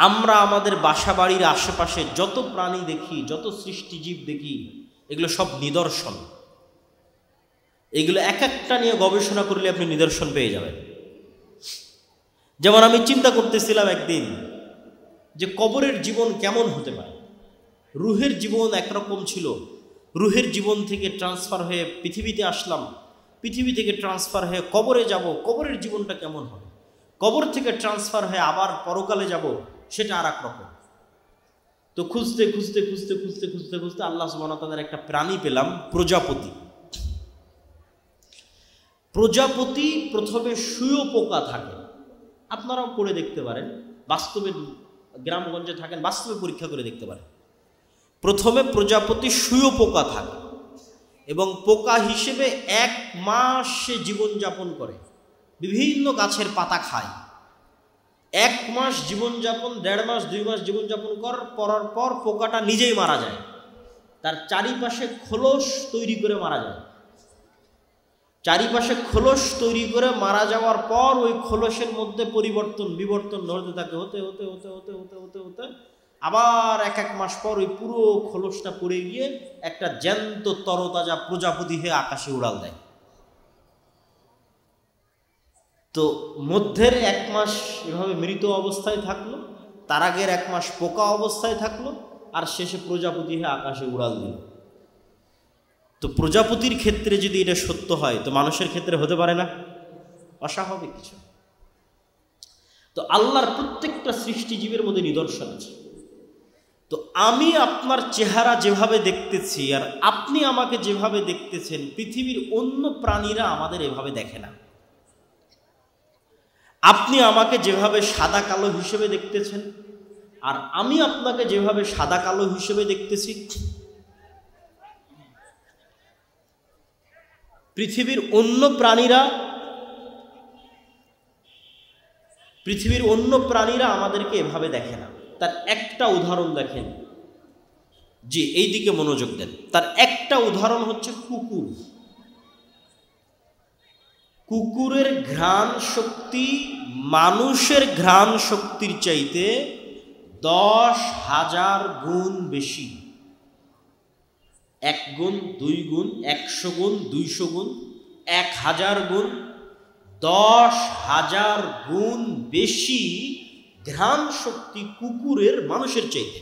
আমরা আমাদের বাসা বাড়ির আশেপাশে যত প্রাণী দেখি, যত সৃষ্টিজীব দেখি, এগুলো সব নিদর্শন। এগুলো এক একটা নিয়ে গবেষণা করলে আপনি নিদর্শন পেয়ে যাবেন। যেমন আমি চিন্তা করতেছিলাম একদিন যে কবরের জীবন কেমন হতে পারে। রুহের জীবন একরকম ছিল, রুহের জীবন থেকে ট্রান্সফার হয়ে পৃথিবীতে আসলাম, পৃথিবী থেকে ট্রান্সফার হয়ে কবরে যাব, কবরের জীবনটা কেমন হবে। কবর থেকে ট্রান্সফার হয়ে আবার পরকালে যাব, সেটা আর এক রকম। তো খুঁজতে খুঁজতে খুঁজতে খুঁজতে খুঁজতে খুঁজতে আল্লাহ সুবহানাহু ওয়া তাআলার একটা প্রাণী পেলাম, প্রজাপতি। প্রজাপতি প্রথমে শুঁয়োপোকা থাকে, আপনারাও পড়ে দেখতে পারেন, বাস্তবে গ্রামগঞ্জে থাকেন, বাস্তবে পরীক্ষা করে দেখতে পারেন। প্রথমে প্রজাপতি শুঁয়োপোকা থাকে এবং পোকা হিসেবে 1 মাস সে জীবনযাপন করে, বিভিন্ন গাছের পাতা খায়। 1 মাস জীবনযাপন, 1.5 মাস 2 মাস জীবনযাপন করার পর পোকাটা নিজেই মারা যায়। তার চারিপাশে খোলস তৈরি করে মারা যায়। চারিপাশে খোলস তৈরি করে মারা যাওয়ার পর ওই খোলসের মধ্যে পরিবর্তন বিবর্তন হতে থাকে, হতে হতে হতে হতে হতে হতে হতে আবার 1 মাস পর ওই পুরো খোলসটা পড়ে গিয়ে একটা জ্যান্ত তরতাজা প্রজাপতি হয়ে আকাশে উড়াল দেয়। তো মধ্যের 1 মাস এভাবে মৃত অবস্থায় থাকলো, তার আগের 1 মাস পোকা অবস্থায় থাকলো, আর শেষে প্রজাপতি হয়ে আকাশে উড়াল দিল। তো প্রজাপতির ক্ষেত্রে যদি এটা সত্য হয়, তো মানুষের ক্ষেত্রে হতে পারে না? অস্বাভাবিক কিছু। তো আল্লাহর প্রত্যেকটা সৃষ্টিজীবের মধ্যে নিদর্শন আছে। তো আমি আপনার চেহারা যেভাবে দেখতেছি আর আপনি আমাকে যেভাবে দেখতেছেন, পৃথিবীর অন্য প্রাণীরা আমাদের এভাবে দেখে না। আপনি আমাকে যেভাবে সাদা কালো হিসেবে দেখতেছেন আর আমি আপনাকে যেভাবে সাদা কালো হিসেবে দেখতেছি, পৃথিবীর অন্য প্রাণীরা আমাদেরকে এভাবে দেখে না। তার একটা উদাহরণ দেখেন, জি এই দিকে মনোযোগ দেন। তার একটা উদাহরণ হচ্ছে কুকুর। কুকুরের ঘ্রাণ শক্তি মানুষের ঘ্রাণ শক্তির চাইতে 10,000 গুণ বেশি। 1 গুণ, 2 গুণ, 100 গুণ, 200 গুণ, 1000 গুণ, 10,000 গুণ বেশি ঘ্রাণ শক্তি কুকুরের মানুষের চাইতে।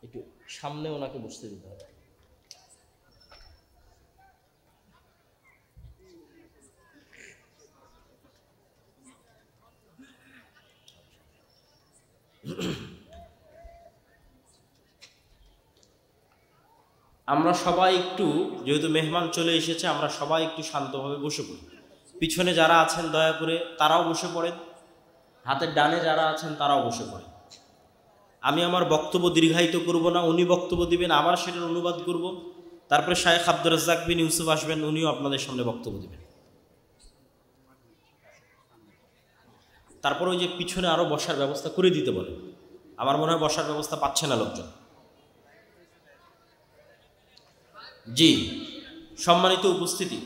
একটু সামনে ওনাকে বসতে দিতে হবে। আমরা সবাই একটু, যেহেতু মেহমান চলে এসেছে, আমরা সবাই একটু শান্তভাবে বসে পড়ি। পিছনে যারা আছেন দয়া করে তারাও বসে পড়েন, হাতের ডানে যারা আছেন তারাও বসে পড়েন। আমি আমার বক্তব্য দীর্ঘায়িত করব না, উনি বক্তব্য দিবেন, আবার সেটার অনুবাদ করব, তারপরে শায়েখ আব্দুর রাজ্জাক বিন ইউসুফ আসবেন, উনিও আপনাদের সামনে বক্তব্য দিবেন। তারপর ওই যে পিছনে আরও বসার ব্যবস্থা করে দিতে বলে, আমার মনে হয় বসার ব্যবস্থা পাচ্ছে না লোকজন। জি সম্মানিত উপস্থিতি,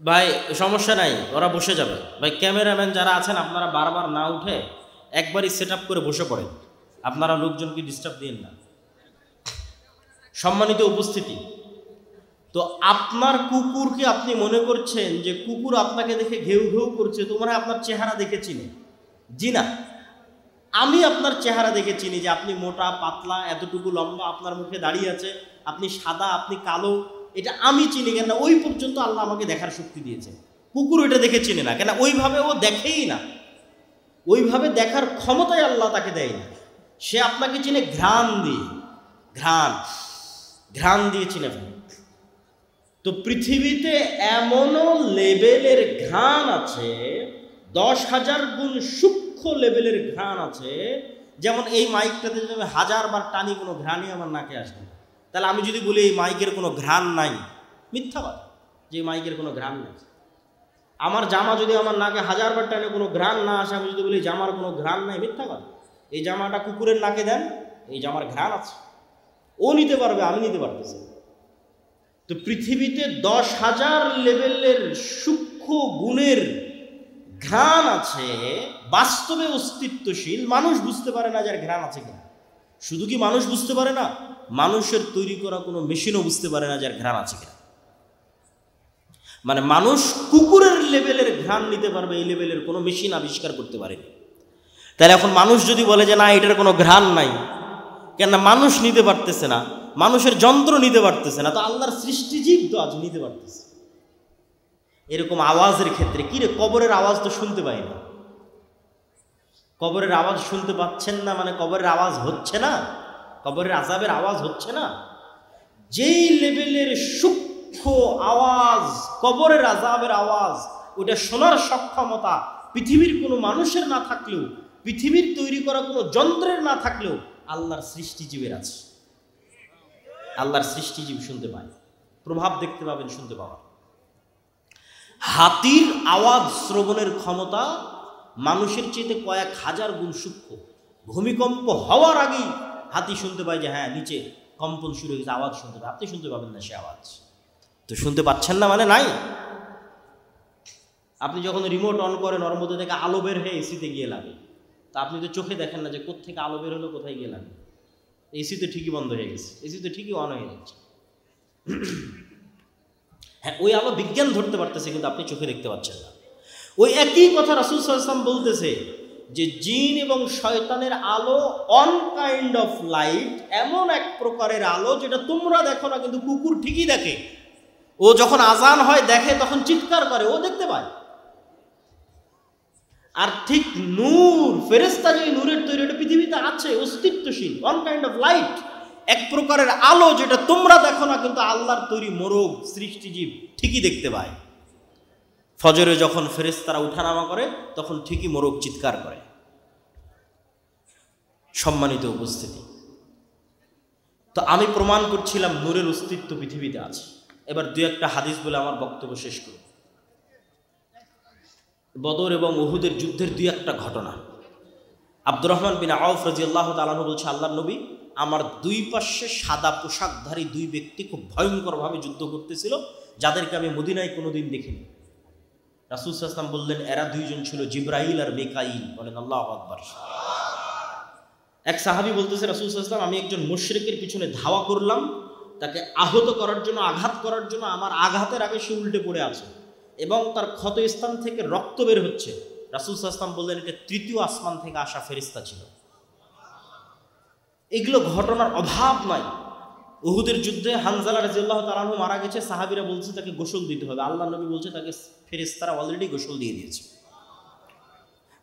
ভাই সমস্যা নাই, ওরা বসে যাবে। ভাই ক্যামেরাম্যান যারা আছেন আপনারা বারবার না উঠে একবারই সেট আপ করে বসে পড়েন, আপনারা লোকজনকে ডিস্টার্ব দিন না। সম্মানিত উপস্থিতি, তো আপনার কুকুরকে আপনি মনে করছেন যে কুকুর আপনাকে দেখে ঘেউ ঘেউ করছে, তো মনে হয় আপনার চেহারা দেখে চিনে। জি না, আমি আপনার চেহারা দেখে চিনি যে আপনি মোটা পাতলা, এতটুকু লম্বা, আপনার মুখে দাঁড়িয়ে আছে, আপনি সাদা, আপনি কালো, এটা আমি চিনি। কেন? ওই পর্যন্ত আল্লাহ আমাকে দেখার শক্তি দিয়েছে। কুকুর ওইটা দেখে চিনে না, কেন? ওইভাবে ও দেখেই না, ওইভাবে দেখার ক্ষমতাই আল্লাহ তাকে দেয়নি। সে আপনাকে চিনে ঘ্রাণ দিয়ে, ঘ্রাণ দিয়ে চিনে ফেলে। তো পৃথিবীতে এমনও লেভেলের ঘ্রাণ আছে, 10,000 গুণ সূক্ষ্ম লেভেলের ঘ্রাণ আছে। যেমন এই মাইকটাতে যদি আমি 1000 বার টানি, কোনো ঘ্রাণই আমার নাকে আসবে না। তাহলে আমি যদি বলি এই মাইকের কোনো ঘ্রাণ নাই, মিথ্যা কথা, যে মাইকের কোনো ঘ্রাণ নাই। আমার জামা যদি আমার নাকে 1000 বার টানে কোনো ঘ্রাণ না আসে, আমি যদি বলি জামার কোনো ঘ্রাণ নাই, মিথ্যা কথা। এই জামাটা কুকুরের নাকে দেন, এই জামার ঘ্রাণ আছে, ও নিতে পারবে, আমি নিতে পারতেছি। তো পৃথিবীতে 10,000 লেভেলের সূক্ষ্ম গুণের ঘ্রাণ আছে বাস্তবে অস্তিত্বশীল, মানুষ বুঝতে পারে না যার ঘ্রাণ আছে কিনা। শুধু কি মানুষ বুঝতে পারে না, মানুষের তৈরি করা কোনো মেশিনও বুঝতে পারে না যার ঘ্রাণ আছে কিনা। মানে মানুষ কুকুরের লেভেলের ঘ্রাণ নিতে পারবে এই লেভেলের কোনো মেশিন আবিষ্কার করতে পারেনি। তাহলে এখন মানুষ যদি বলে যে না এটার কোনো ঘ্রাণ নাই, কেন মানুষ নিতে পারতেছে না, মানুষের যন্ত্র নিতে পারতেছে না, তো আল্লাহর সৃষ্টিজীব তো আজ নিতে পারতেছে। এরকম আওয়াজের ক্ষেত্রে কি রে, কবরের আওয়াজ তো শুনতে পাই না। কবরের আওয়াজ শুনতে পাচ্ছেন না মানে কবরের আওয়াজ হচ্ছে না, কবরের আযাবের আওয়াজ হচ্ছে না। যেই লেভেলের সূক্ষ্ম আওয়াজ কবরের আযাবের আওয়াজ, ওটা শোনার সক্ষমতা পৃথিবীর কোনো মানুষের না থাকলেও, পৃথিবীর তৈরি করা কোনো যন্ত্রের না থাকলেও আল্লাহর সৃষ্টিজীবের আছে। আল্লাহর সৃষ্টিজীব শুনতে পায়, প্রভাব দেখতে পাবেন, শুনতে পাবেন। হাতির আওয়াজ শ্রবণের ক্ষমতা মানুষের চেয়ে কয়েক হাজার গুণ সূক্ষ্ম। ভূমিকম্প হওয়ার আগেই হাতি শুনতে পায় যে হ্যাঁ নিচে কম্পন শুরু হয়েছে, আওয়াজ শুনতে পায়। আপনি শুনতে পাবেন না সে আওয়াজ, তো শুনতে পাচ্ছেন না মানে নাই। আপনি যখন রিমোট অন করেন ওর মধ্যে থেকে আলো বের হয়ে এসিতে গিয়ে লাগে, তা আপনি তো চোখে দেখেন না যে কোত্থেকে আলো বের হলো, কোথায় গিয়ে লাগে। এসি তো ঠিকই বন্ধ হয়ে গেছে, এসি তো ঠিকই অন হয়ে যাচ্ছে। হ্যাঁ, ওই আলো বিজ্ঞান ধরতে পারতেছে কিন্তু আপনি চোখে দেখতে পাচ্ছেন না। ওই একই কথা রাসূল সাল্লাল্লাহু আলাইহি ওয়াসাল্লাম বলতেছে যে জিন এবং শয়তানের আলো অন কাইন্ড অফ লাইট, এমন এক প্রকারের আলো যেটা তোমরা দেখো না কিন্তু কুকুর ঠিকই দেখে। ও যখন আজান হয় দেখে, তখন চিৎকার করে, ও দেখতে পায়। আর ঠিক নূর, ফেরেশতা যে নূরের তৈরি, এটা পৃথিবীতে আছে, অস্তিত্বশীল, অন কাইন্ড অফ লাইট, এক প্রকারের আলো যেটা তোমরা দেখো না কিন্তু আল্লাহর তৈরি মোরগ সৃষ্টিজীব ঠিকই দেখতে পায়। ফজরে যখন ফেরেশতারা উঠানামা করে তখন ঠিকই মোরগ চিৎকার করে। সম্মানিত উপস্থিতি, তো আমি প্রমাণ করছিলাম নূরের অস্তিত্ব পৃথিবীতে আছে। এবার দুই একটা হাদিস বলে আমার বক্তব্য শেষ করব। বদর এবং উহুদের যুদ্ধের দুই একটা ঘটনা। আব্দুর রহমান বিন আউফ রাদিয়াল্লাহু তাআলা আনহু বলছে, আল্লাহর নবী, আমার দুই পাশে সাদা পোশাকধারী দুই ব্যক্তি খুব ভয়ঙ্করভাবে যুদ্ধ করতেছিল, যাদেরকে আমি মদিনায় কোনোদিন দেখিনি। রাসূল সাল্লাল্লাহু আলাইহি ওয়াসাল্লাম বললেন, এরা দুইজন ছিল জিবরাইল আর মিকাইল। বলেন আল্লাহু আকবার। এক সাহাবী বলতেছে, রাসূল সাল্লাল্লাহু আলাইহি ওয়াসাল্লাম, আমি একজন মুশরিকের পিছনে ধাওয়া করলাম, তাকে আহত করার জন্য, আঘাত করার জন্য। আমার আঘাতের আগে সে উল্টে পড়ে আছে এবং তার ক্ষত স্থান থেকে রক্ত বের হচ্ছে। রাসূল সাল্লাল্লাহু আলাইহি ওয়াসাল্লাম বললেন, এটা তৃতীয় আসমান থেকে আসা ফেরেশতা ছিল। এগুলো ঘটনার অভাব নাই। উহুদের যুদ্ধে হানজালা রাদিয়াল্লাহু তাআলা আনহু মারা গেছে, সাহাবীরা বলছে তাকে গোসল দিতে হবে। আল্লাহর নবী বলছে তাকে ফেরেশতারা অলরেডি গোসল দিয়ে দিয়েছে।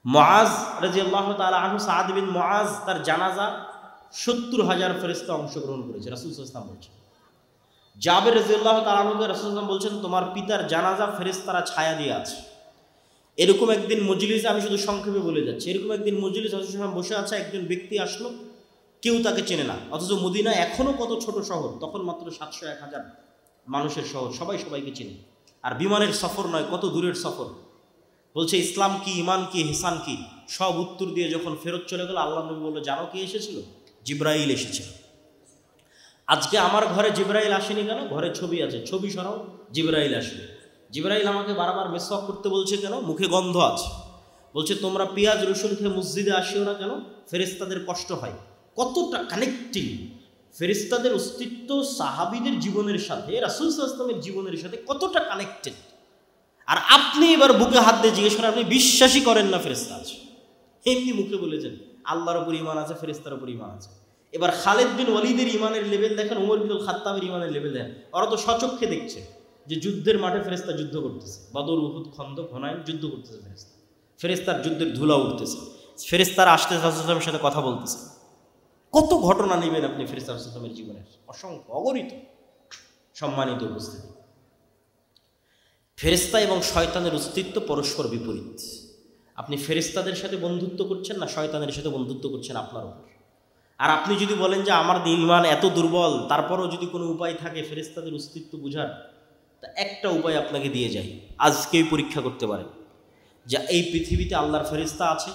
মুআজ রাদিয়াল্লাহু তাআলা আনহু, সাদ বিন মুআজ, তার জানাজা ৭০,০০০ ফেরেশতা অংশগ্রহণ করেছে। রাসূল সাল্লাল্লাহু আলাইহি ওয়াসাল্লাম বলছেন। জাবের রাদিয়াল্লাহু তাআলা আনহুকে রাসূল সাল্লাল্লাহু আলাইহি ওয়াসাল্লাম বলছেন, তোমার পিতার জানাজা ফেরেশতারা ছায়া দিয়ে আছে। এরকম একদিন মজলিসে, আমি শুধু সংক্ষেপে বলে যাচ্ছি, এরকম একদিন মজলিস রাসূল সাল্লাল্লাহু আলাইহি ওয়াসাল্লাম বসে আছে, একজন ব্যক্তি আসলো, কেউ তাকে চেনে না, অথচ মদিনা এখনো কত ছোট শহর, তখন মাত্র ৭০০-১০০০ মানুষের শহর, সবাই সবাইকে চেনে। আর বিমানের সফর নয়, কত দূরের সফর। বলছে ইসলাম কি, ইমান কি, ইহসান কি, সব উত্তর দিয়ে যখন ফেরত চলে গেল, আল্লাহ নবী বলল, জানো কি এসেছিল? জিবরাইল এসেছিল। আজকে আমার ঘরে জিবরাইল আসেনি কেন? ঘরে ছবি আছে, ছবি সরাও, জিবরাইল আসবে। জিবরাইল আমাকে বারবার মিসওয়াক করতে বলছে কেন? মুখে গন্ধ আছে। বলছে তোমরা পেঁয়াজ রসুন খেয়ে মসজিদে আসিও না কেন? ফেরেশতাদের কষ্ট হয়। কতটা কানেক্টিং ফেরেশতাদের অস্তিত্ব সাহাবীদের জীবনের সাথে, রাসূল সাল্লাল্লাহু আলাইহি ওয়াসাল্লামের জীবনের সাথে কতটা কানেক্টেড। আর আপনি এবার বুকে হাত দিয়ে জিজ্ঞেস করেন, আপনি বিশ্বাসই করেন না ফেরেশতা আছে? এমনি মুখে বলেছেন আল্লাহর উপর ঈমান আছে, ফেরেশতার উপর ঈমান আছে। এবার খালিদ বিন ওয়ালিদের ঈমানের লেভেল দেখেন, ওমর বিন খাত্তাবের ঈমানের লেভেল দেখেন। ওরা তো সচক্ষে দেখছে যে যুদ্ধের মাঠে ফেরেশতা যুদ্ধ করতেছে, বদর, উহুদ, খন্দক, হুনাইন যুদ্ধ করতেছে ফেরেশতা। ফেরেশতার যুদ্ধের ধুলা উঠতেছে, ফেরেশতারা আসতে রাসূল সাল্লাল্লাহু আলাইহি ওয়াসাল্লামের সাথে কথা বলতেছে। কত ঘটনা নেবেন আপনি ফেরেশতা রাসূল সাল্লাল্লাহু আলাইহি ওয়াসাল্লামের জীবনের, অসংখ্য, অগণিত। সম্মানিত উপস্থিতি, ফেরেশতা এবং শয়তানের অস্তিত্ব পরস্পর বিপরীত। আপনি ফেরেশতাদের সাথে বন্ধুত্ব করছেন না শয়তানের সাথে বন্ধুত্ব করছেন আপনার উপর। আর আপনি যদি বলেন যে আমার ঈমান এত দুর্বল, তারপরও যদি কোনো উপায় থাকে ফেরেশতাদের অস্তিত্ব বুঝার, তা একটা উপায় আপনাকে দিয়ে যাই, আজকেই পরীক্ষা করতে পারেন যে এই পৃথিবীতে আল্লাহর ফেরেশতা আছে,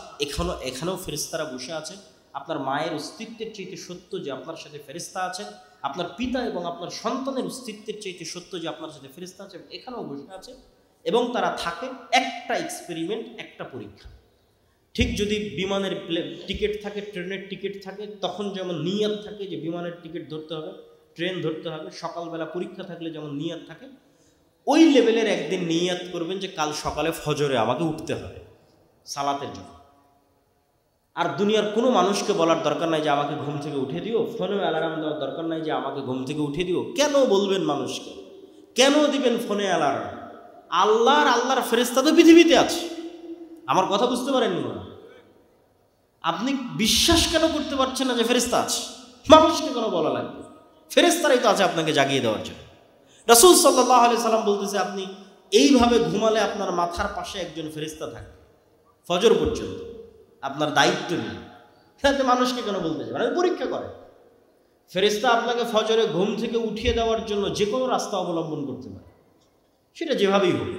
এখানেও ফেরেশতারা বসে আছে। আপনার মায়ের অস্তিত্বের চাইতে সত্য যে আপনার সাথে ফেরেশতা আছে, আপনার পিতা এবং আপনার সন্তানের অস্তিত্বের চাইতে সত্য যে আপনার সাথে ফেরেশতা আছে, এখানেও বসে আছে। এবং তারা থাকে একটা এক্সপেরিমেন্ট, একটা পরীক্ষা। ঠিক যদি বিমানের টিকিট থাকে, ট্রেনের টিকিট থাকে, তখন যেমন নিয়াত থাকে যে বিমানের টিকিট ধরতে হবে, ট্রেন ধরতে হবে, সকালবেলা পরীক্ষা থাকলে যেমন নিয়াত থাকে, ওই লেভেলের একদিন নিয়াত করবেন যে কাল সকালে ফজরে আমাকে উঠতে হবে সালাতের জন্য। আর দুনিয়ার কোনো মানুষকে বলার দরকার নাই যে আমাকে ঘুম থেকে উঠে দিও, ফোনে অ্যালার্ম দেওয়ার দরকার নাই যে আমাকে ঘুম থেকে উঠে দিও। কেন বলবেন মানুষকে? কেন দিবেন ফোনে অ্যালার্ম? আল্লাহর ফেরেশতা তো পৃথিবীতে আছে। আমার কথা বুঝতে পারেননি? আপনি বিশ্বাস কেন করতে পারছেন না যে ফেরেশতা আছে? মানুষকে কেন বলা লাগবে? ফেরেশতারাই তো আছে আপনাকে জাগিয়ে দেওয়ার জন্য। রাসূল সাল্লাল্লাহু আলাইহি সাল্লাম বলতেছে, আপনি এইভাবে ঘুমালে আপনার মাথার পাশে একজন ফেরেশতা থাকে ফজর পর্যন্ত, আপনার দায়িত্ব নেই। আপনি মানুষকে কেন বলতে চান? পরীক্ষা করে ফেরেশতা আপনাকে ফজরে ঘুম থেকে উঠিয়ে দেওয়ার জন্য যে কোনো রাস্তা অবলম্বন করতে পারে, সেটা যেভাবেই হোক।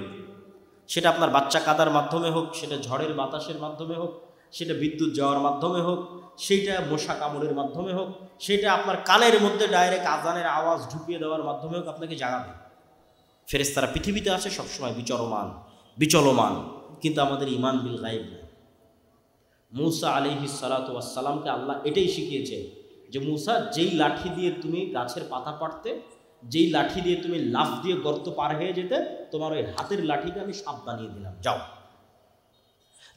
সেটা আপনার বাচ্চা কাদার মাধ্যমে হোক, সেটা ঝড়ের বাতাসের মাধ্যমে হোক, সেটা বিদ্যুৎ যাওয়ার মাধ্যমে হোক, সেইটা মশা কামড়ের মাধ্যমে হোক, সেটা আপনার কানের মধ্যে ডাইরেক্ট আজানের আওয়াজ ঢুকিয়ে দেওয়ার মাধ্যমে হোক, আপনাকে জাগাবে। ফেরেশতারা পৃথিবীতে আছে সবসময় বিচলমান, কিন্তু আমাদের ঈমান বিল গায়ব নাই। মূসা আলাইহিস সালাতু ওয়াস সালামকে আল্লাহ এটাই শিখিয়েছে যে মূসা, যেই লাঠি দিয়ে তুমি গাছের পাতা পাড়তে, যেই লাঠি দিয়ে তুমি লাফ দিয়ে গর্ত পার হয়ে যেতে, তোমার ওই হাতের লাঠিকে আমি সাপ বানিয়ে দিলাম, যাও,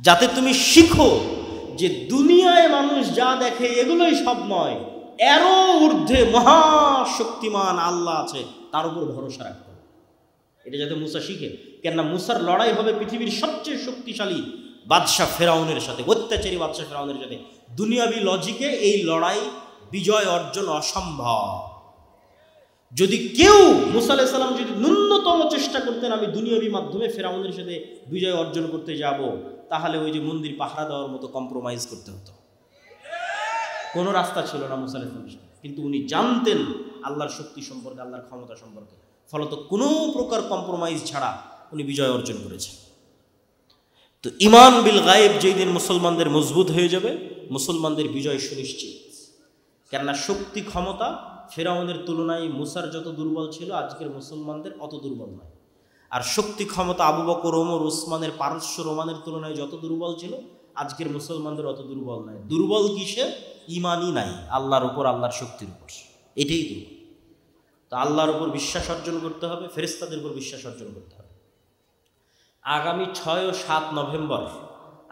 যাতে তুমি শিখো যে দুনিয়ায় মানুষ যা দেখে এগুলোই সব নয়, এরও ঊর্ধ্বে মহাশক্তিমান আল্লাহ আছে, তার উপর ভরসা রাখতে হবে। এটা যাতে মূসা শিখে। কেননা মূসার লড়াই হবে পৃথিবীর সবচেয়ে শক্তিশালী বাদশাহ ফেরাউনের সাথে, অত্যাচারী বাদশাহ ফেরাউনের সাথে। দুনিয়াবি লজিকে এই লড়াই বিজয় অর্জন অসম্ভব। যদি কেউ মূসা আলাইহিস সালাম যদি ন্যূনতম চেষ্টা করতেন আমি দুনিয়াবি মাধ্যমে ফেরাউনের সাথে বিজয় অর্জন করতে যাব, তাহলে ওই যে মন্দির পাহারা দেওয়ার মতো কম্প্রোমাইজ করতে হতো। কোনো রাস্তা ছিল না মূসা আলাইহিস সালামের সাথে। কিন্তু উনি জানতেন আল্লাহর শক্তি সম্পর্কে, আল্লাহর ক্ষমতা সম্পর্কে, ফলত কোনো প্রকার কম্প্রোমাইজ ছাড়া উনি বিজয় অর্জন করেছেন। তো ঈমান বিল গায়েব যেই দিন মুসলমানদের মজবুত হয়ে যাবে, মুসলমানদের বিজয় সুনিশ্চিত। কেননা শক্তি ক্ষমতা ফেরাউনের তুলনায় মূসার যত দুর্বল ছিল, আজকের মুসলমানদের অত দুর্বল নয়। আর শক্তি ক্ষমতা আবু বকর, ওমর, উসমানের, পারস্য রোমানের তুলনায় যত দুর্বল ছিল, আজকের মুসলমানদের অত দুর্বল নয়। দুর্বল কিসে? ঈমানই নাই আল্লাহর উপর, আল্লাহর শক্তির উপর, এটাই দুর্বল। তো আল্লাহর উপর বিশ্বাস অর্জন করতে হবে, ফেরেশতাদের উপর বিশ্বাস অর্জন করতে হবে। আগামী 6 ও 7 নভেম্বর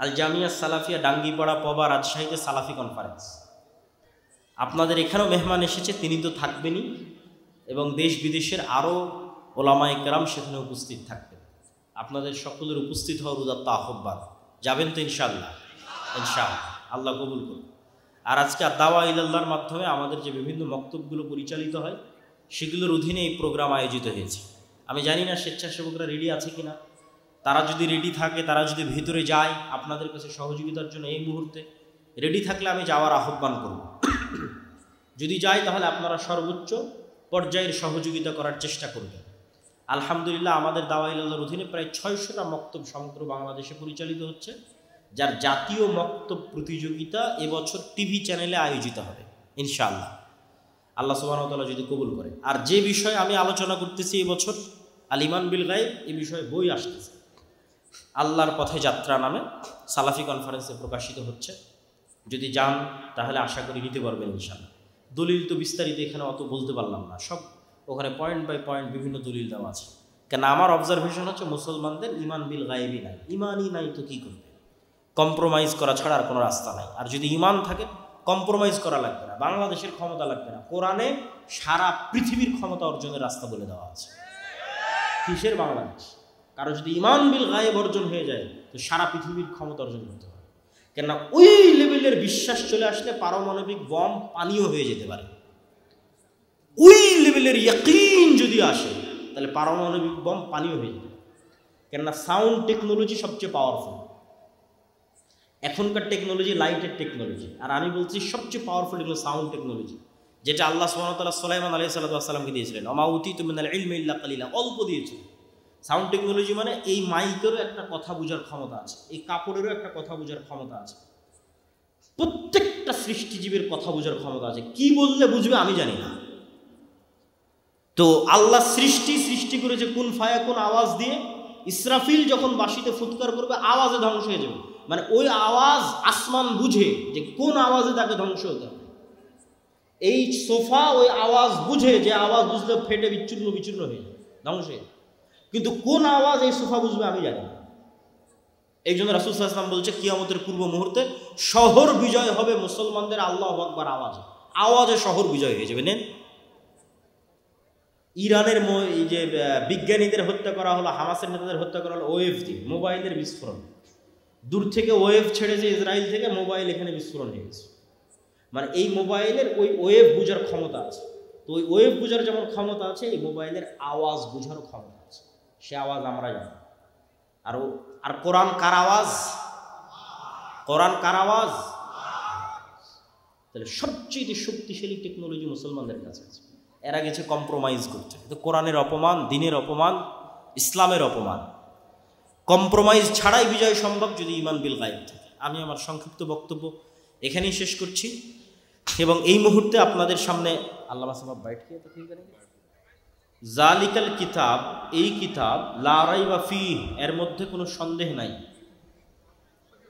আল জামিয়া সালাফিয়া ডাঙ্গিপাড়া পবা রাজশাহীতে সালাফি কনফারেন্স। আপনাদের এখানেও মেহমান এসেছে, তিনি তো থাকবেনই, এবং দেশ বিদেশের আরও ওলামায়ে কেরাম সেখানে উপস্থিত থাকবেন। আপনাদের সকলের উপস্থিত হওয়ার উদাত্ত আহ্বান। যাবেন তো ইনশাআল্লাহ? ইনশাআল্লাহ, আল্লাহ কবুল করুন। আর আজকে দাওয়া ইলাল্লাহর মাধ্যমে আমাদের যে বিভিন্ন বক্তব্যগুলো পরিচালিত হয়, সেগুলোর অধীনে এই প্রোগ্রাম আয়োজিত হয়েছে। আমি জানি না স্বেচ্ছাসেবকরা রেডি আছে কিনা। তারা যদি রেডি থাকে, তারা যদি ভিতরে যায় আপনাদের কাছে সহযোগিতার জন্য, এই মুহূর্তে রেডি থাকলে আমি যাওয়ার আহ্বান করব। যদি যাই তাহলে আপনারা সর্বোচ্চ পর্যায়ের সহযোগিতা করার চেষ্টা করবেন। আলহামদুলিল্লাহ, আমাদের দাওয়া ইলাল্লাহর অধীনে প্রায় 600টা মক্তব সমগ্র বাংলাদেশে পরিচালিত হচ্ছে, যার জাতীয় মক্তব প্রতিযোগিতা এবছর টিভি চ্যানেলে আয়োজিত হবে ইনশাআল্লাহ, আল্লাহ সুবহানাহু ওয়া তাআলা যদি কবুল করে। আর যে বিষয়ে আমি আলোচনা করতেছি এবছর, আল ঈমান বিল গায়ব, এই বিষয়ে বই আসতেছে, আল্লাহর পথে যাত্রা নামে সালাফি কনফারেন্সে প্রকাশিত হচ্ছে। যদি যান তাহলে আশা করি নিতে পারবেন ইনশাআল্লাহ। দলিল তো বিস্তারিত এখানে অত বলতে পারলাম না, সব ওখানে পয়েন্ট বাই পয়েন্ট বিভিন্ন দলিল দেওয়া আছে। কেন আমার অবজারভেশন হচ্ছে মুসলমানদের ঈমান বিল গায়বই নাই। ঈমানই নাই তো কী করবে? কম্প্রোমাইজ করা ছাড়া আর কোনো রাস্তা নাই। আর যদি ঈমান থাকে, কম্প্রোমাইজ করা লাগবে না, বাংলাদেশের ক্ষমতা লাগবে না। কোরআনে সারা পৃথিবীর ক্ষমতা অর্জনের রাস্তা বলে দেওয়া আছে। কিসের বাংলাদেশ? কারো যদি ঈমান বিল গায়ব অর্জন হয়ে যায়, তো সারা পৃথিবীর ক্ষমতা অর্জন করতে হবে। কেননা ওই লেভেলের বিশ্বাস চলে আসলে পারমাণবিক বম পানিও হয়ে যেতে পারে। ওই লেভেলের ইয়াকিন যদি আসে, তাহলে পারমাণবিক বম পানিও হয়ে যেতে পারে। কেননা সাউন্ড টেকনোলজি সবচেয়ে পাওয়ারফুল। এখনকার টেকনোলজি লাইটের টেকনোলজি, আর আমি বলছি সবচেয়ে পাওয়ারফুল এগুলো সাউন্ড টেকনোলজি, যেটা আল্লাহ সুবহানাহু ওয়া তাআলা সুলাইমান আলাইহিস সালামকে দিয়েছিলেন। ওমা উতীতু মিনাল ইলমি ইল্লা কালিলা, অল্প দিয়েছিলেন। সাউন্ড টেকনোলজি মানে এই মাইকেরও একটা কথা বোঝার ক্ষমতা আছে, এই কাপড়েরও একটা কথা বোঝার ক্ষমতা আছে, প্রত্যেকটা সৃষ্টিজীবের কথা বোঝার ক্ষমতা আছে। কি বললে বুঝবে আমি জানি না। তো আল্লাহ সৃষ্টি করেছে কুন ফায়াকুন আওয়াজ দিয়ে, ইসরাফিল যখন বাঁশিতে ফুৎকার করবে আওয়াজে ধ্বংস হয়ে যাবে, মানে ওই আওয়াজ আসমান বুঝে যে কোন আওয়াজে তাকে ধ্বংস হতে হবে। এই সোফা ওই আওয়াজ বুঝে, যে আওয়াজ বুঝলে ফেটে বিচ্ছিন্ন বিচ্ছিন্ন হয়ে যাবে, ধ্বংস হয়ে। কিন্তু কোন আওয়াজ এই সোফা বুঝবে আমি জানি না। এই জন্য রাসূল সাল্লাল্লাহু আলাইহি ওয়াসাল্লাম বলছে কিয়ামতের পূর্ব মুহূর্তে শহর বিজয় হবে মুসলমানদের আল্লাহু আকবার আওয়াজে, আওয়াজে শহর বিজয় হয়ে যাবে। নেন, ইরানের এই যে বিজ্ঞানীদের হত্যা করা হলো, হামাসের নেতাদের হত্যা করা হলো ওয়েভ দিয়ে, মোবাইলের বিস্ফোরণ। দূর থেকে ওয়েভ ছেড়েছে ইসরায়েল থেকে, মোবাইল এখানে বিস্ফোরণ হয়ে গেছে। মানে এই মোবাইলের ওই ওয়েভ বুঝার ক্ষমতা আছে। তো ওই ওয়েভ বুঝার যেমন ক্ষমতা আছে, এই মোবাইলের আওয়াজ বুঝারও ক্ষমতা আছে। সে আওয়াজ আমরা জানি। আর কোরআন কার আওয়াজ? কোরআন কার আওয়াজ? তাহলে সবচেয়ে শক্তিশালী টেকনোলজি মুসলমানদের কাছে আছে। এরা গেছে কম্প্রোমাইজ করতে। কিন্তু কোরআনের অপমান, দিনের অপমান, ইসলামের অপমান। কম্প্রোমাইজ ছাড়াই বিজয় সম্ভব যদি ঈমান বিল গায়ব থাকে। আমি আমার সংক্ষিপ্ত বক্তব্য এখানেই শেষ করছি এবং এই মুহূর্তে আপনাদের সামনে আল্লামা সাহেব বাইট কিয়া তো ঠিক আছে, জালিকাল কিতাব, এই কিতাব লা রাইবা ফীহ, এর মধ্যে কোনো সন্দেহ নাই,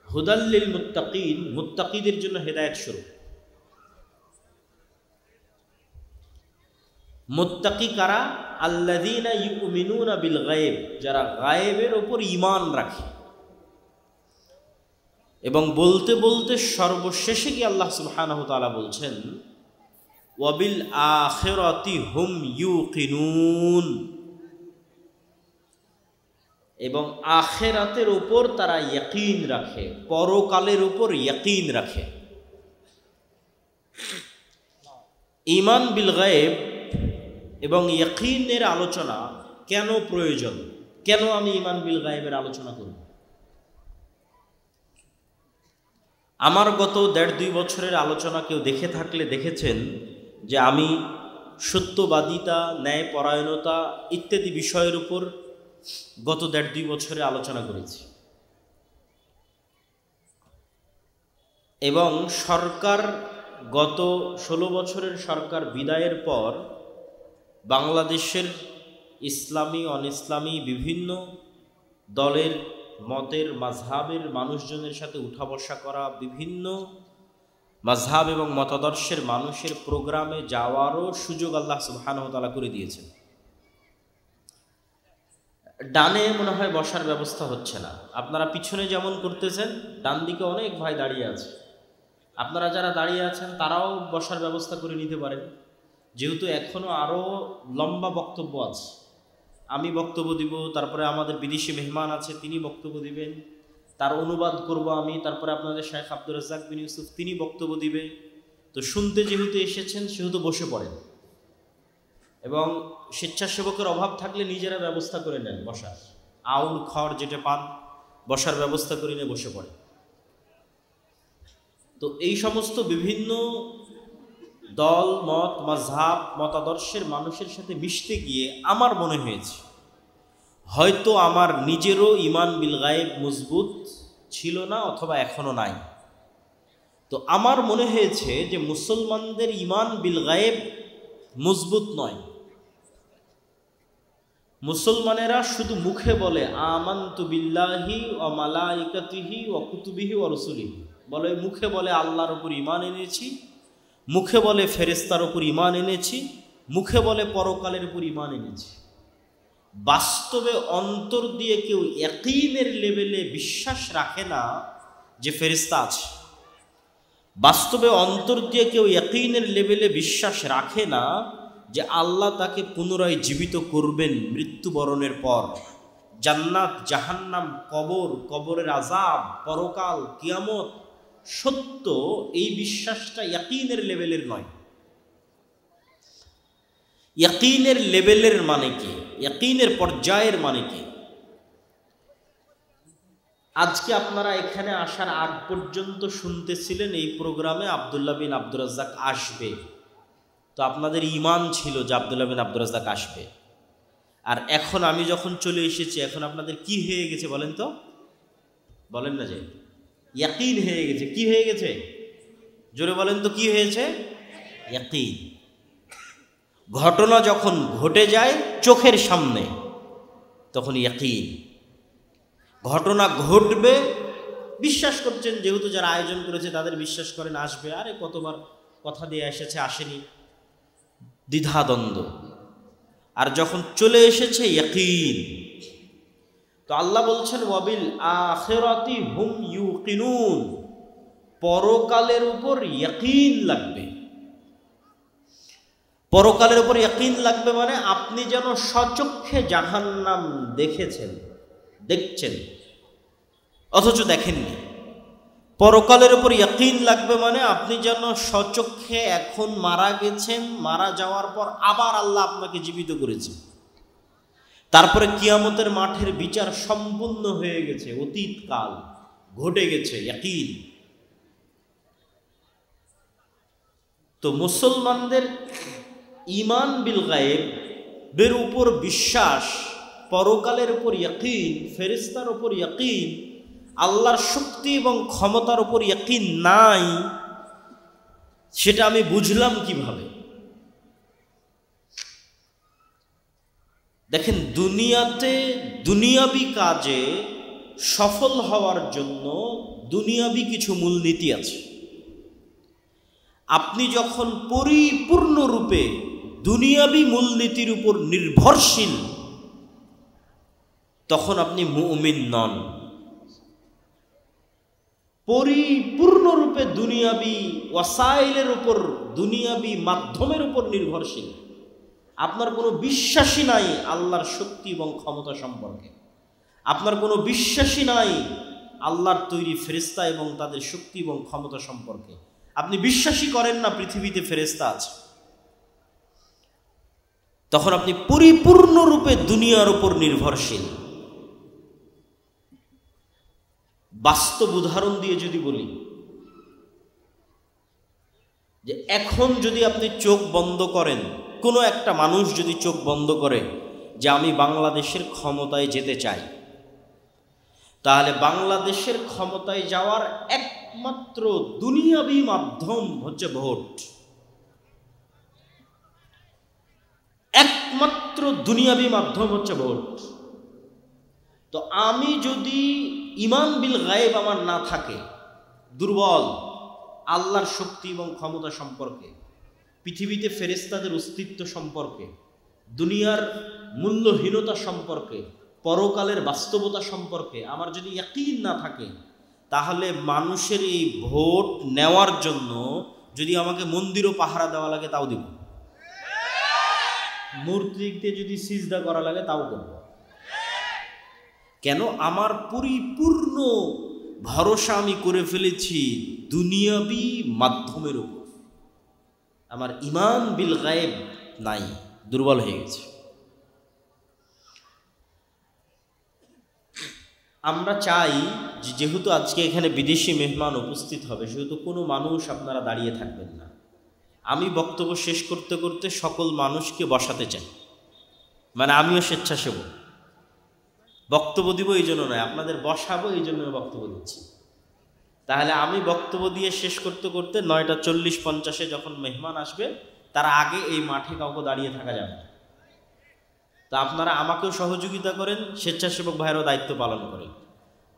হুদাল লিল মুত্তাকিন, মুত্তাকিদের জন্য হেদায়েত স্বরূপ। মুত্তাকি কারা? আল্লাযীনা ইউমিনুনা বিল গায়ব, যারা গায়েবের উপর ঈমান রাখে। এবং বলতে বলতে সর্বশেষে কি আল্লাহ সুবহানাহু ওয়া তাআলা বলছেন ওয়াবিল আখিরাতি হুম ইউকিনুন, এবং আখিরাতের উপর তারা ইয়াকিন রাখে, পরকালের উপর ইয়াকিন রাখে। ঈমান বিল গায়ব এবং ইয়াকিনের আলোচনা কেন প্রয়োজন? কেন আমি ঈমান বিল গায়বের আলোচনা করব? আমার গত ১.৫-২ বছরের আলোচনা কেউ দেখে থাকলে দেখেছেন যে আমি সত্যবাদিতা, ন্যায়পরায়ণতা ইত্যাদি বিষয়ের উপর গত ১.৫-২ বছরে আলোচনা করেছি। এবং সরকার গত ১৬ বছরের সরকার বিদায়ের পর বাংলাদেশের ইসলামী, অন ইসলামী বিভিন্ন দলের, মতের, মাযহাবের মানুষজনের সাথে উঠা বসা করা, বিভিন্ন মাযহাব এবং মতাদর্শের মানুষের প্রোগ্রামে যাওয়ারও সুযোগ আল্লাহ সুবহানাহু ওয়া তাআলা করে দিয়েছেন। ডানে মনে হয় বসার ব্যবস্থা হচ্ছে না। আপনারা পিছনে যেমন করতেছেন, ডান দিকে অনেক ভাই দাঁড়িয়ে আছে। আপনারা যারা দাঁড়িয়ে আছেন তারাও বসার ব্যবস্থা করে নিতে পারেন, যেহেতু এখনও আরও লম্বা বক্তব্য আছে। আমি বক্তব্য দিব, তারপরে আমাদের বিদেশি মেহমান আছে তিনি বক্তব্য দিবেন, তার অনুবাদ করব আমি, তারপরে আপনাদের শাইখ আব্দুর রাজ্জাক বিন ইউসুফ তিনি বক্তব্য দিবে। তো শুনতে যেহেতু এসেছেন সেহেতু বসে পড়েন, এবং স্বেচ্ছাসেবকের অভাব থাকলে নিজেরা ব্যবস্থা করে নেন বসার, আউল খড় যেটা পান বসার ব্যবস্থা করে নিয়ে বসে পড়ে। তো এই সমস্ত বিভিন্ন দল, মত, মাযহাব, মতাদর্শের মানুষের সাথে মিশতে গিয়ে আমার মনে হয়েছে হয়তো আমার নিজেরও ঈমান বিল গায়ব মজবুত ছিল না, অথবা এখনো নাই। তো আমার মনে হয়েছে যে মুসলমানদের ঈমান বিল গায়ব মজবুত নয়। মুসলমানেরা শুধু মুখে বলে আমানতু বিল্লাহি ওয়া মালাইকাতিহি ওয়া কুতুবিহি ওয়া রাসূলিহি, বলে মুখে বলে আল্লাহর উপর ঈমান এনেছি, মুখে বলে ফেরেশতার উপর ঈমান এনেছি, মুখে বলে পরকালের উপর ঈমান এনেছি। বাস্তবে অন্তর দিয়ে কেউ ইয়াকিনের লেভেলে বিশ্বাস রাখে না যে ফেরেশতা আছে। বাস্তবে অন্তর দিয়ে কেউ ইয়াকিনের লেভেলে বিশ্বাস রাখে না যে আল্লাহ তাকে পুনরায় জীবিত করবেন মৃত্যুবরণের পর। জান্নাত, জাহান্নাম, কবর, কবরের আযাব, পরকাল, কিয়ামত সত্য, এই বিশ্বাসটা ইয়াকিনের লেভেলের নয়। ইয়াকিনের লেভেলের মানে কি? ইয়াকিনের পর্যায়ের মানে কি? আজকে আপনারা এখানে আসার আগ পর্যন্ত শুনতেছিলেন এই প্রোগ্রামে আব্দুল্লাহ বিন আব্দুর রাজ্জাক আসবে। তো আপনাদের ঈমান ছিল যে আব্দুল্লাহ বিন আব্দুর রাজ্জাক আসবে। আর এখন আমি যখন চলে এসেছি, এখন আপনাদের কি হয়ে গেছে বলেন তো? বলেন না যে ইয়াকিন হয়ে গেছে। কি হয়ে গেছে? জোরে বলেন তো কি হয়েছে? ইয়াকিন। ঘটনা যখন ঘটে যায় চোখের সামনে তখন ইয়াকিন। ঘটনা ঘটবে, বিশ্বাস করছেন, যেহেতু যারা আয়োজন করেছে তাদের বিশ্বাস করেন আসবে, আরে কতবার কথা দিয়ে এসেছে, আসেনি, দ্বিধাদ্বন্দ্ব। আর যখন চলে এসেছে ইয়াকিন, তো আল্লাহ বলছেন ওয়াবিল আখিরাতি হুম ইউকিনুন, পরকালের উপর ইয়াকিন লাগবে। পরকালের উপর ইয়াকিন লাগবে মানে আপনি যেন স্বচক্ষে জাহান্নাম দেখছেন অথচ দেখেননি। পরকালের উপর ইয়াকিন লাগবে মানে আপনি যেন স্বচক্ষে এখন মারা গেছেন, মারা যাওয়ার পর আবার আল্লাহ আপনাকে জীবিত করেছেন, তারপরে কিয়ামতের মাঠের বিচার সম্পূর্ণ হয়ে গেছে, অতীত কাল ঘটে গেছে, ইয়াকিন। তো মুসলমানদের ঈমান বিল গায়েবের উপর বিশ্বাস, পরকালের উপর ইয়াকিন, ফেরেশতার উপর ইয়াকিন, আল্লাহর শক্তি এবং ক্ষমতার উপর ইয়াকিন নাই, সেটা আমি বুঝলাম কিভাবে? দেখেন, দুনিয়াতে দুনিয়াবি কাজে সফল হওয়ার জন্য দুনিয়াবি কিছু মূলনীতি আছে। আপনি যখন পরিপূর্ণরূপে দুনিয়াবি মূলনীতির উপর নির্ভরশীল, তখন আপনি মুমিন নন। পরিপূর্ণরূপে দুনিয়াবি ওয়াসাইলের উপর, দুনিয়াবি মাধ্যমের উপর নির্ভরশীল, আপনার কোনো বিশ্বাসই নাই আল্লাহর শক্তি এবং ক্ষমতা সম্পর্কে, আপনার কোনো বিশ্বাসই নাই আল্লাহর তৈরি ফেরেশতা এবং তাদের শক্তি এবং ক্ষমতা সম্পর্কে, আপনি বিশ্বাসই করেন না পৃথিবীতে ফেরেশতা আছে, তখন আপনি পরিপূর্ণরূপে দুনিয়ার উপর নির্ভরশীল। বাস্তব উদাহরণ দিয়ে যদি বলি, যে এখন যদি আপনি চোখ বন্ধ করেন, কোনো একটা মানুষ যদি চোখ বন্ধ করে যে আমি বাংলাদেশের ক্ষমতায় যেতে চাই, তাহলে বাংলাদেশের ক্ষমতায় যাওয়ার একমাত্র দুনিয়াবি মাধ্যম হচ্ছে ভোট। একমাত্র দুনিয়াবি মাধ্যম হচ্ছে ভোট। তো আমি যদি ঈমান বিল গায়েব আমার না থাকে, দুর্বল আল্লাহর শক্তি এবং ক্ষমতা সম্পর্কে, পৃথিবীতে ফেরেশতাদের অস্তিত্ব সম্পর্কে, দুনিয়ার মূল্যহীনতা সম্পর্কে, পরকালের বাস্তবতা সম্পর্কে আমার যদি ইয়াকিন না থাকে, তাহলে মানুষের এই ভোট নেওয়ার জন্য যদি আমাকে মন্দিরও পাহারা দেওয়া লাগে তাও দিব, মূর্তিতে যদি সিজদা করা লাগে তাও করব। কেন? আমার পরিপূর্ণ ভরসা আমি করে ফেলেছি দুনিয়াবি মাধ্যমের উপর, আমার ঈমান বিল গায়েব নাই, দুর্বল হয়ে গেছে। আমরা চাই যে যেহেতু আজকে এখানে বিদেশি মেহমান উপস্থিত হবে, সেহেতু কোনো মানুষ আপনারা দাঁড়িয়ে থাকবেন না। আমি বক্তব্য শেষ করতে করতে সকল মানুষকে বসাতে চাই, মানে আমিও স্বেচ্ছাসেবক। বক্তব্য দিব এই জন্য নয়, আপনাদের বসাবো এই জন্য বক্তব্য দিচ্ছি। তাহলে আমি বক্তব্য দিয়ে শেষ করতে করতে 9:40-50 যখন মেহমান আসবে, তার আগে এই মাঠে কাউকে দাঁড়িয়ে থাকা যাবে না। তা আপনারা আমাকেও সহযোগিতা করেন, স্বেচ্ছাসেবক ভাইয়েরও দায়িত্ব পালন করেন।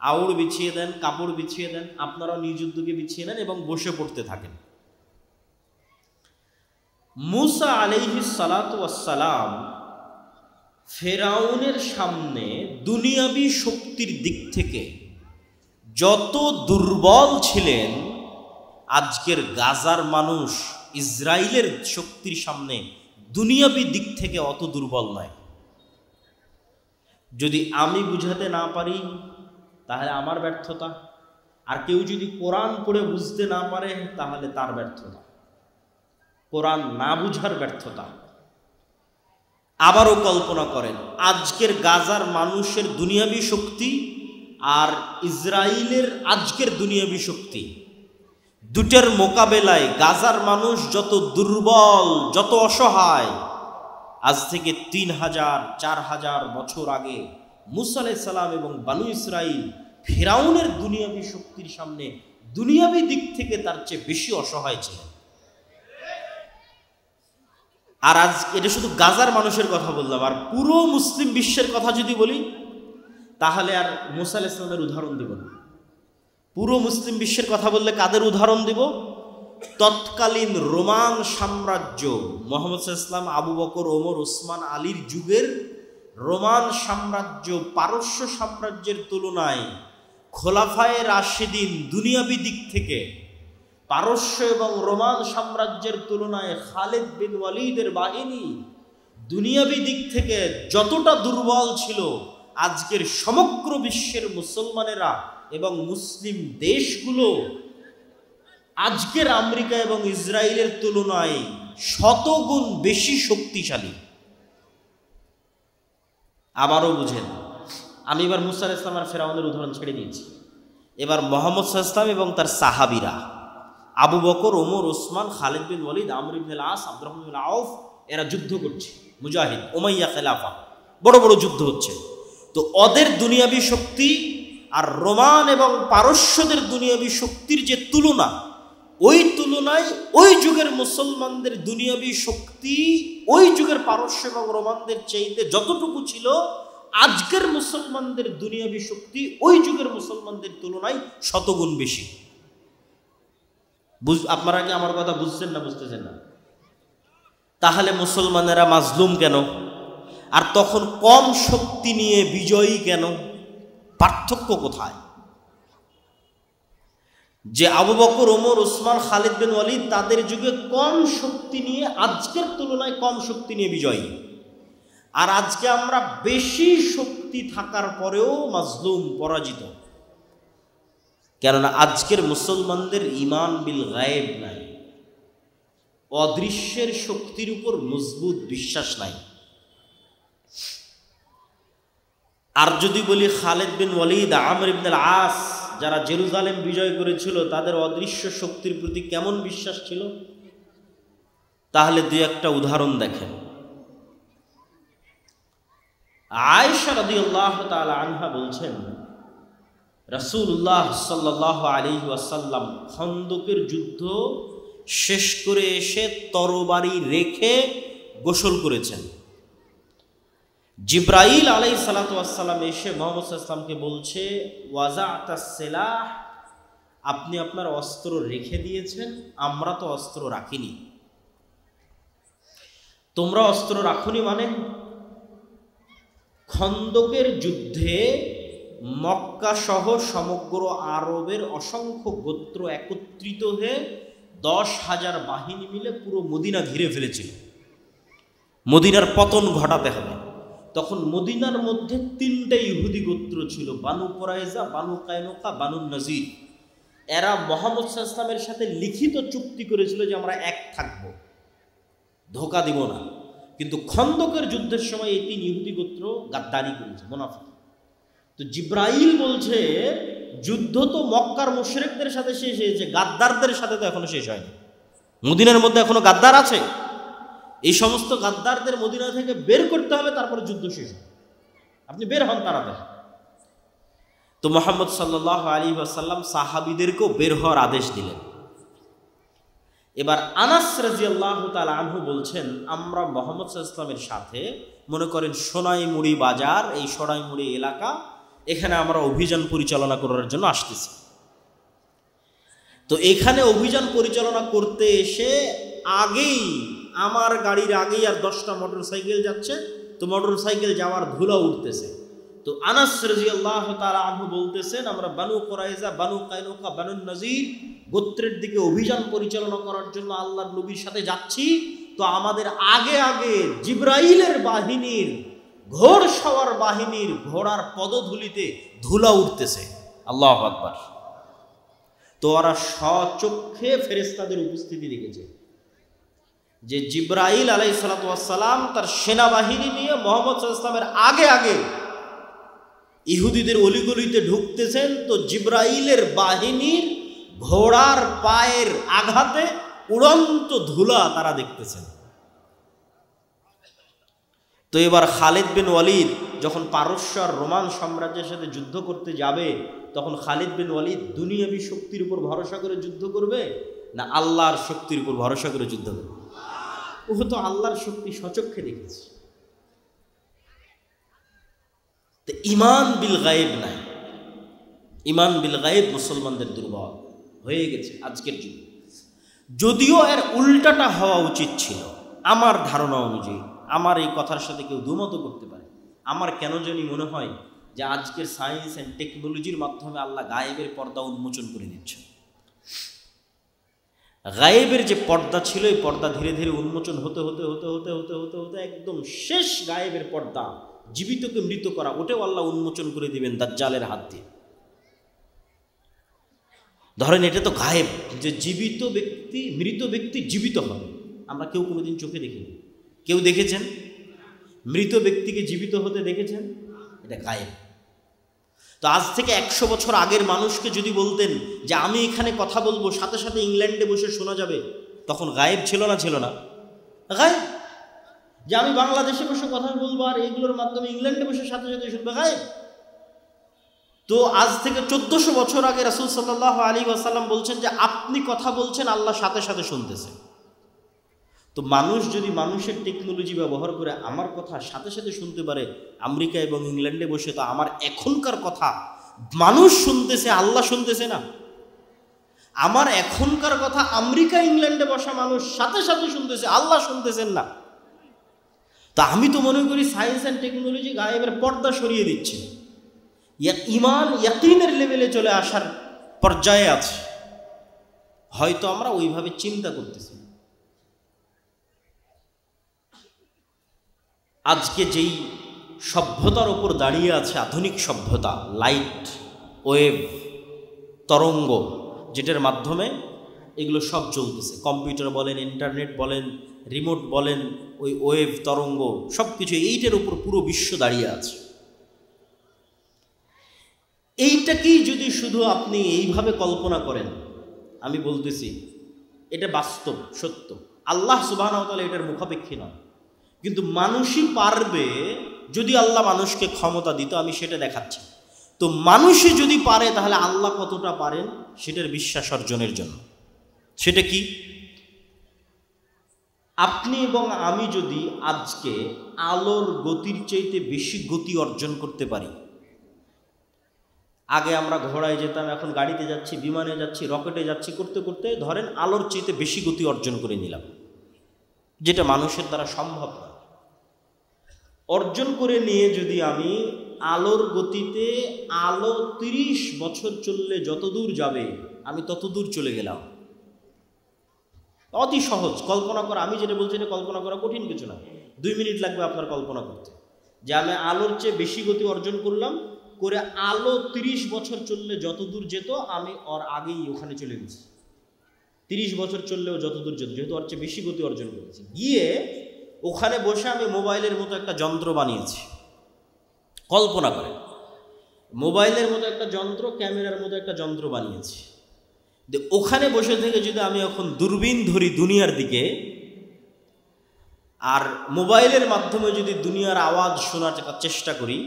আউড় বিছিয়ে দেন, কাপড় বিছিয়ে দেন, আপনারাও নিজ উদ্যোগে বিছিয়ে নেন এবং বসে পড়তে থাকেন। মুসা আলাইহিস সালাতু ওয়াস সালাম ফেরাউনের সামনে দুনিয়াবি শক্তির দিক থেকে যত দুর্বল ছিলেন, আজকের গাজার মানুষ ইসরায়েলের শক্তির সামনে দুনিয়াবি দিক থেকে অত দুর্বল নয়। যদি আমি বুঝাতে না পারি তাহলে আমার ব্যর্থতা, আর কেউ যদি কোরআন পড়ে বুঝতে না পারে তাহলে তার ব্যর্থতা, কোরআন না বুঝার ব্যর্থতা। আবারও কল্পনা করেন, আজকের গাজার মানুষের দুনিয়াবি শক্তি আর ইসরায়েলের আজকের দুনিয়াবি শক্তি, দুটার মোকাবেলায় গাজার মানুষ যত দুর্বল, যত অসহায়। আজ থেকে 3000-4000 বছর আগে মুসা আলাইহিস সালাম এবং বানু ইসরাইল ফিরাউনের দুনিয়াবি শক্তির সামনে দুনিয়াবি দিক থেকে তার চেয়ে বেশি অসহায় ছিলেন। আর আজ এটা শুধু গাজার মানুষের কথা বললাম, আর পুরো মুসলিম বিশ্বের কথা যদি বলি, তাহলে আর মুসা আলাইহিস সালামের উদাহরণ দিব না। পুরো মুসলিম বিশ্বের কথা বললে কাদের উদাহরণ দিব? তৎকালীন রোমান সাম্রাজ্য, মুহাম্মদ সাল্লাল্লাহু আলাইহি ওয়াসাল্লাম, আবু বকর, ওমর, ওসমান, আলীর যুগের রোমান সাম্রাজ্য পারস্য সাম্রাজ্যের তুলনায় খোলাফায়ে রাশিদিন দুনিয়াবি দিক থেকে পারস্য এবং রোমান সাম্রাজ্যের তুলনায় খালিদ বিন ওয়ালিদের বাহিনী দুনিয়াবি দিক থেকে যতটা দুর্বল ছিল, আজকের সমগ্র বিশ্বের মুসলমানেরা এবং মুসলিম দেশগুলো আজকের আমেরিকা এবং ইসরায়েলের তুলনায় শতগুণ বেশি শক্তিশালী। আবারও বুঝেন, আমি এবার মুসা আলাইহিস সালাম আর ফেরাউনের উদাহরণ ছেড়ে দিয়েছি। এবার মুহাম্মদ সাল্লাল্লাহু আলাইহি ওয়াসাল্লাম এবং তার সাহাবীরা আবু বকর, ওমর, ওসমান, খালিদ বিন ওয়ালিদ, আমর ইবনে আল-আস, আব্দুর রহমান বিন আউফ, এরা যুদ্ধ করছে, মুজাহিদ, উমাইয়া খেলাফা, বড় বড় যুদ্ধ হচ্ছে। তো ওদের দুনিয়াবি শক্তি আর রোমান এবং পারস্যদের দুনিয়াবি শক্তির যে তুলনা, ওই তুলনায় ওই যুগের মুসলমানদের দুনিয়াবি শক্তি ওই যুগের পারস্য এবং রোমানদের চাইতে যতটুকু ছিল, আজকের মুসলমানদের দুনিয়াবি শক্তি ওই যুগের মুসলমানদের তুলনায় শতগুণ বেশি। আপনারা কি আমার কথা বুঝছেন না বুঝতেছেন না? তাহলে মুসলমানেরা মাজলুম কেন? আর তখন কম শক্তি নিয়ে বিজয়ী কেন? পার্থক্য কোথায়? যে আবু বকর, ওমর, ওসমান, খালিদ বিন ওয়ালিদ তাদের যুগে কম শক্তি নিয়ে, আজকের তুলনায় কম শক্তি নিয়ে বিজয়ী, আর আজকে আমরা বেশি শক্তি থাকার পরেও মাজলুম, পরাজিত। কেননা আজকের মুসলমানদের ঈমান বিল গায়েব নাই, অদৃশ্যের শক্তির উপর মজবুত বিশ্বাস নাই। আর যদি বলি খালিদ বিন ওয়ালিদ, আমর ইবনে আল-আস, যারা জেরুজালেম বিজয় করেছিল, তাদের অদৃশ্য শক্তির প্রতি কেমন বিশ্বাস ছিল? তাহলে দুই একটা উদাহরণ দেখেন। আয়েশা রাদিয়াল্লাহু তাআলা আনহা বলছেন, রাসূলুল্লাহ সাল্লাল্লাহু আলাইহি ওয়াসাল্লাম খন্দকের যুদ্ধ শেষ করে এসে তরবারি রেখে গোসল করেছেন। জিব্রাইল আলাইহিস সালাতু ওয়াস সালাম এসে মুহাম্মদ সাল্লাল্লাহু আলাইহি ওয়াসাল্লামকে বলছে, ওয়াজাতাস সিলাহ, আপনি আপনার অস্ত্র রেখে দিয়েছেন, আমরা তো অস্ত্র রাখিনি। তোমরা অস্ত্র রাখনি মানে? খন্দকের যুদ্ধে মক্কা সহ সমগ্র আরবের অসংখ্য গোত্র একত্রিত হয়ে 10,000 বাহিনী মিলে পুরো মদিনা ঘিরে ফেলেছিল। মদিনার পতন ঘটাতে হবে। তখন মদিনার মধ্যে 3টে ইহুদি গোত্র ছিল, বানু কুরাইজা, বানু কায়নুকা, বানু নজির। এরা মুহাম্মদ সাল্লাল্লাহু আলাইহি ওয়াসাল্লামের সাথে লিখিত চুক্তি করেছিল যে আমরা এক থাকব, ধোঁকা দিব না। কিন্তু খন্দকের যুদ্ধের সময় এই 3 ইহুদি গোত্র গাদ্দারি করেছে, মুনাফিক। তো জিব্রাইল বলছে, যুদ্ধ তো মক্কার মুশরিকদের সাথে শেষ হয়েছে, গাদ্দারদের সাথে তো এখনো শেষ হয়নি। মদিনার মধ্যে এখনো গাদ্দার আছে, এই সমস্ত গাদ্দারদের মদিনা থেকে বের করতে হবে, তারপরে যুদ্ধ শেষ হবে। আপনি বের হন তাড়াতাড়ি। তো মুহাম্মদ সাল্লাল্লাহু আলাইহি ওয়াসাল্লাম সাহাবীদেরকেও বের হওয়ার আদেশ দিলেন। এবার আনাস রাদিয়াল্লাহু তাআলা আনহু বলছেন, আমরা মুহাম্মদ সাল্লাল্লাহু আলাইহি ওয়াসাল্লামের সাথে, মনে করেন সোনাইমুড়ি বাজার, এই সোনাইমুড়ি এলাকা, এখানে আমরা অভিযান পরিচালনা করার জন্য আসতেছি। তো এখানে অভিযান পরিচালনা করতে এসে আগেই, আমার গাড়ির আগেই আর 10টা মোটরসাইকেল যাচ্ছে, তো মোটরসাইকেল যাওয়ার ধুলা উঠতেছে। তো আনাস রাদিয়াল্লাহু তাআলা আনহু বলতেছেন, আমরা বানু কুরাইজা, বানু কায়নুকা, বানু নজির গোত্রের দিকে অভিযান পরিচালনা করার জন্য আল্লাহর নবীর সাথে যাচ্ছি। তো আমাদের আগে আগে জিব্রাইলের বাহিনীর, ঘোড় সওয়ার বাহিনীর ঘোড়ার পদধূলিতে ধুলা উঠতেছে। আল্লাহু আকবার। তো ওরা স্বচক্ষে ফেরেশতাদের উপস্থিতি দেখেছে যে জিব্রাইল আলাইহিস সালাতু ওয়াস সালাম তার সেনাবাহিনী নিয়ে মুহাম্মদ সাল্লাল্লাহু আলাইহি ওয়াসাল্লামের আগে আগে ইহুদিদের অলিগলিতে ঢুকতেছেন। তো জিব্রাইলের বাহিনীর ঘোড়ার পায়ের আঘাতে উড়ন্ত ধুলা তারা দেখতেছেন। তো এবার খালিদ বিন ওয়ালিদ যখন পারস্য আর রোমান সাম্রাজ্যের সাথে যুদ্ধ করতে যাবে, তখন খালিদ বিন ওয়ালিদ দুনিয়াবী শক্তির উপর ভরসা করে যুদ্ধ করবে, না আল্লাহর শক্তির উপর ভরসা করে যুদ্ধ করবে? ও তো আল্লাহর শক্তি স্বচক্ষে দেখেছে। তো ঈমান বিল গায়েব নাই, ঈমান বিল গায়েব মুসলমানদের দুর্বল হয়ে গেছে আজকের যুগে। যদিও এর উল্টাটা হওয়া উচিত ছিল আমার ধারণা অনুযায়ী। আমার এই কথার সাথে কেউ দুমত করতে পারে। আমার কেন জানি মনে হয় যে আজকের সায়েন্স অ্যান্ড টেকনোলজির মাধ্যমে আল্লাহ গায়েবের পর্দা উন্মোচন করে দিচ্ছে। গায়েবের যে পর্দা ছিল, এই পর্দা ধীরে ধীরে উন্মোচন হতে হতে হতে হতে হতে হতে হতে একদম শেষ গায়েবের পর্দা, জীবিতকে মৃত করা, ওটাও আল্লাহ উন্মোচন করে দিবেন দাজ্জালের হাত দিয়ে। ধরেন এটা তো গায়েব, যে জীবিত ব্যক্তি মৃত ব্যক্তি জীবিত হবে, আমরা কেউ কোনোদিন চোখে দেখিনি। কেউ দেখেছেন মৃত ব্যক্তিকে জীবিত হতে দেখেছেন? এটা গায়েব। তো আজ থেকে 100 বছর আগের মানুষকে যদি বলতেন যে আমি এখানে কথা বলবো, সাথে সাথে ইংল্যান্ডে বসে শোনা যাবে, তখন গায়েব ছিল না? ছিল না গায়েব। যে আমি বাংলাদেশে বসে কথা বলবো আর এগুলোর মাধ্যমে ইংল্যান্ডে বসে সাথে সাথে শুনবে, গায়েব। তো আজ থেকে 1400 বছর আগে রাসূল সাল্লাল্লাহু আলাইহি ওয়াসাল্লাম বলছেন যে আপনি কথা বলছেন, আল্লাহ সাথে সাথে শুনতেছে। তো মানুষ যদি মানুষের টেকনোলজি ব্যবহার করে আমার কথা সাথে সাথে শুনতে পারে আমেরিকা এবং ইংল্যান্ডে বসে, তো আমার এখনকার কথা মানুষ শুনতেছে, আল্লাহ শুনতেছে না? আমার এখনকার কথা আমেরিকা ইংল্যান্ডে বসা মানুষ সাথে সাথে শুনতেছে, আল্লাহ শুনতেছেন না? তা আমি তো মনে করি সায়েন্স অ্যান্ড টেকনোলজি গায়েবের পর্দা সরিয়ে দিচ্ছে, ঈমান ইয়াকিনের লেভেলে চলে আসার পর্যায়ে আছে। হয়তো আমরা ওইভাবে চিন্তা করতেছি। আজকে যেই সভ্যতার ওপর দাঁড়িয়ে আছে আধুনিক সভ্যতা, লাইট, ওয়েভ, তরঙ্গ, যেটার মাধ্যমে এগুলো সব চলতেছে, কম্পিউটার বলেন, ইন্টারনেট বলেন, রিমোট বলেন, ওই ওয়েভ, তরঙ্গ সব কিছু, এইটার উপর পুরো বিশ্ব দাঁড়িয়ে আছে। এইটাকেই যদি শুধু আপনি এইভাবে কল্পনা করেন, আমি বলতেছি এটা বাস্তব সত্য, আল্লাহ সুবহানাহু ওয়া তাআলা এটার মুখাপেক্ষী নয়। কিন্তু মানুষই পারবে, যদি আল্লাহ মানুষকে ক্ষমতা দিত, আমি সেটা দেখাচ্ছি। তো মানুষই যদি পারে, তাহলে আল্লাহ কতটা পারেন সেটার বিশ্বাস অর্জনের জন্য। সেটা কি? আপনি এবং আমি যদি আজকে আলোর গতির চাইতে বেশি গতি অর্জন করতে পারি, আগে আমরা ঘোড়ায় যেতাম, এখন গাড়িতে যাচ্ছি, বিমানে যাচ্ছি, রকেটে যাচ্ছি, করতে করতে ধরেন আলোর চাইতে বেশি গতি অর্জন করে নিলাম, যেটা মানুষের দ্বারা সম্ভব না। অর্জন করে নিয়ে যদি আমি আলোর গতিতে, আলো 30 বছর চললে যত দূর যাবে আমি তত দূর চলে গেলাম, অতি সহজ কল্পনা করা। আমি যেটা বলছি এটা কল্পনা করা কঠিন কিছু না, 2 মিনিট লাগবে আপনার কল্পনা করতে, যে আমি আলোর চেয়ে বেশি গতি অর্জন করলাম, করে আলো 30 বছর চললে যত দূর যেত আমি ওর আগেই ওখানে চলে গেছি। 30 বছর চললেও যত দূর যেত, যেহেতু ওর চেয়ে বেশি গতি অর্জন করেছি, গিয়ে ওখানে বসে আমি মোবাইলের মতো একটা যন্ত্র বানিয়েছি। কল্পনা করে মোবাইলের মতো একটা যন্ত্র, ক্যামেরার মতো একটা যন্ত্র বানিয়েছি। ওখানে বসে থেকে যদি আমি এখন দূরবীন ধরি দুনিয়ার দিকে, আর মোবাইলের মাধ্যমে যদি দুনিয়ার আওয়াজ শোনার চেষ্টা করি,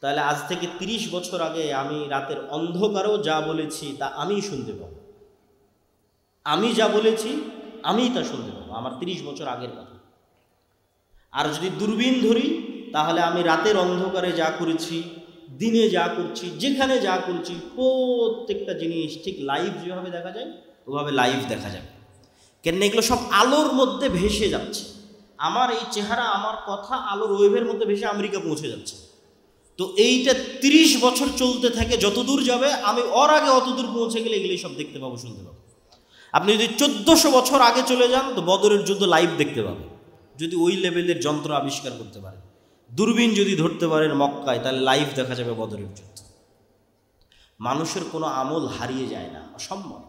তাহলে আজ থেকে 30 বছর আগে আমি রাতের অন্ধকারেও যা বলেছি তা আমিই শুনতে পাবো। আমি যা বলেছি আমিই তা শুনতে পাবো, আমার 30 বছর আগের কথা। আর যদি দূরবীন ধরি, তাহলে আমি রাতের অন্ধকারে যা করেছি, দিনে যা করছি, যেখানে যা করছি, প্রত্যেকটা জিনিস ঠিক লাইভ যেভাবে দেখা যায় ওভাবে লাইভ দেখা যাবে। কেন এগুলো সব আলোর মধ্যে ভেসে যাচ্ছে। আমার এই চেহারা, আমার কথা আলোর ওয়েভের মধ্যে ভেসে আমেরিকা পৌঁছে যাচ্ছে। তো এইটা 30 বছর চলতে থাকে, যত দূর যাবে আমি ওর আগে অত দূর পৌঁছে গেলে এগুলি সব দেখতে পাবো, শুনতে পাবো। আপনি যদি 1400 বছর আগে চলে যান, তো বদরের যুদ্ধ লাইভ দেখতে পাবেন, যদি ওই লেভেলের যন্ত্র আবিষ্কার করতে পারেন। দূরবীন যদি ধরতে পারেন মক্কায়, তাহলে লাইভ দেখা যাবে বদরের যুদ্ধ। মানুষের কোনো আমল হারিয়ে যায় না, অসম্ভব।